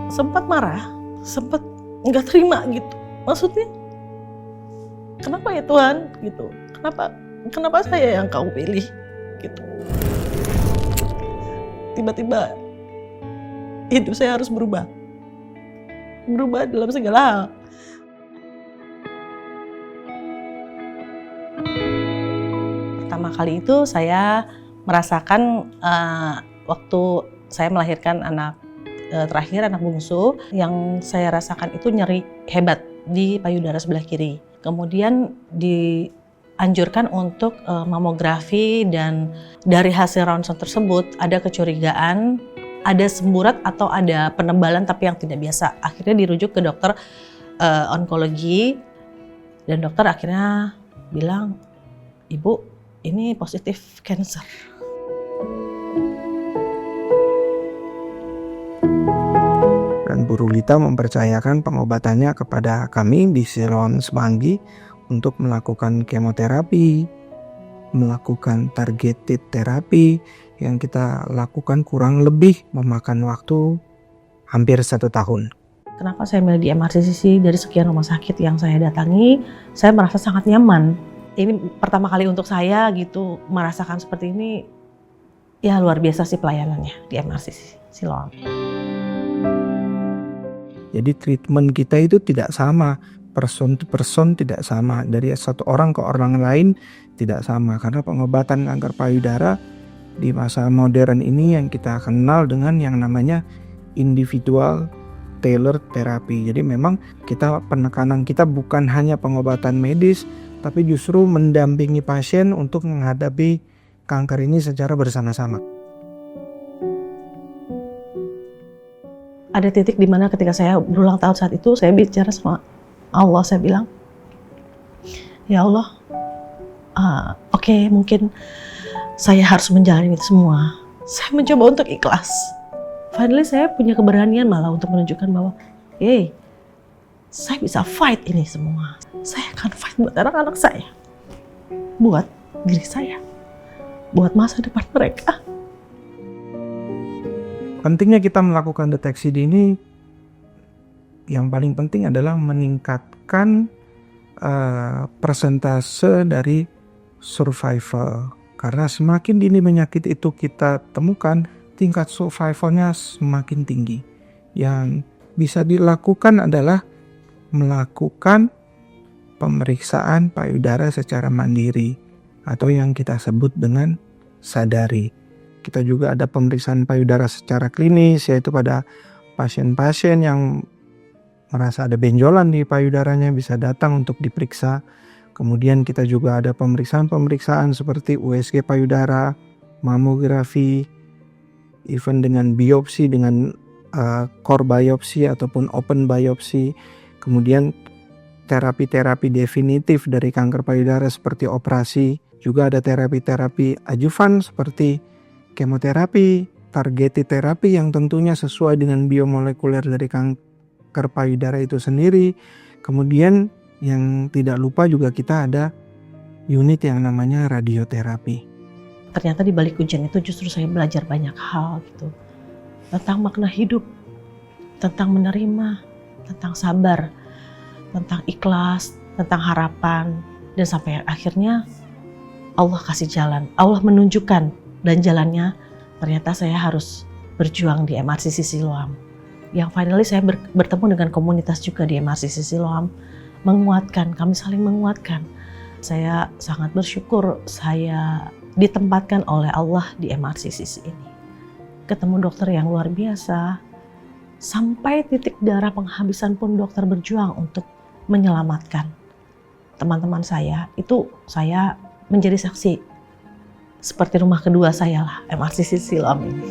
sempat marah, sempat nggak terima gitu. Maksudnya, kenapa ya Tuhan gitu? Kenapa saya yang kau pilih gitu? Tiba-tiba hidup saya harus berubah dalam segala hal. Pertama kali itu saya merasakan waktu saya melahirkan anak terakhir, anak bungsu, yang saya rasakan itu nyeri hebat di payudara sebelah kiri. Kemudian dianjurkan untuk mamografi, dan dari hasil ronsen tersebut ada kecurigaan ada semburat atau ada penebalan tapi yang tidak biasa. Akhirnya dirujuk ke dokter onkologi, dan dokter akhirnya bilang, "Ibu, ini positif cancer." Dan Bu Rulita mempercayakan pengobatannya kepada kami di Siloam Semanggi untuk melakukan kemoterapi, melakukan targeted terapi yang kita lakukan kurang lebih memakan waktu hampir 1 tahun. Kenapa saya milih di MRCCC? Dari sekian rumah sakit yang saya datangi, saya merasa sangat nyaman. Ini pertama kali untuk saya gitu, merasakan seperti ini. Ya luar biasa sih pelayanannya di MRCCC Siloam. Jadi treatment kita itu tidak sama, person to person tidak sama, dari satu orang ke orang lain tidak sama, karena pengobatan kanker payudara di masa modern ini yang kita kenal dengan yang namanya individual tailored therapy. Jadi memang penekanan kita bukan hanya pengobatan medis, tapi justru mendampingi pasien untuk menghadapi kanker ini secara bersama-sama. Ada titik di mana ketika saya berulang tahun saat itu, saya bicara sama Allah, saya bilang, "Ya Allah, oke, mungkin saya harus menjalani itu semua." Saya mencoba untuk ikhlas. Finally saya punya keberanian malah untuk menunjukkan bahwa, saya bisa fight ini semua. Saya akan fight buat anak-anak saya, buat diri saya, buat masa depan mereka. Pentingnya kita melakukan deteksi dini, yang paling penting adalah meningkatkan persentase dari survival. Karena semakin dini penyakit itu kita temukan, tingkat survivalnya semakin tinggi. Yang bisa dilakukan adalah melakukan pemeriksaan payudara secara mandiri atau yang kita sebut dengan sadari. Kita juga ada pemeriksaan payudara secara klinis, yaitu pada pasien-pasien yang merasa ada benjolan di payudaranya bisa datang untuk diperiksa. Kemudian kita juga ada pemeriksaan-pemeriksaan seperti USG payudara, mamografi, even dengan biopsi, dengan core biopsi ataupun open biopsi. Kemudian terapi-terapi definitif dari kanker payudara seperti operasi. Juga ada terapi-terapi adjuvan seperti kemoterapi, targeted terapi yang tentunya sesuai dengan biomolekuler dari kanker payudara itu sendiri. Kemudian yang tidak lupa juga kita ada unit yang namanya radioterapi. Ternyata di balik ujian itu justru saya belajar banyak hal gitu. Tentang makna hidup, tentang menerima, tentang sabar, tentang ikhlas, tentang harapan. Dan sampai akhirnya Allah kasih jalan, Allah menunjukkan, dan jalannya ternyata saya harus berjuang di MRCCC Siloam. Yang finally saya bertemu dengan komunitas juga di MRCCC Siloam, menguatkan, kami saling menguatkan. Saya sangat bersyukur saya ditempatkan oleh Allah di MRCCC ini. Ketemu dokter yang luar biasa, sampai titik darah penghabisan pun dokter berjuang untuk menyelamatkan teman-teman saya. Itu saya menjadi saksi, seperti rumah kedua saya lah, MRCCC Siloam ini.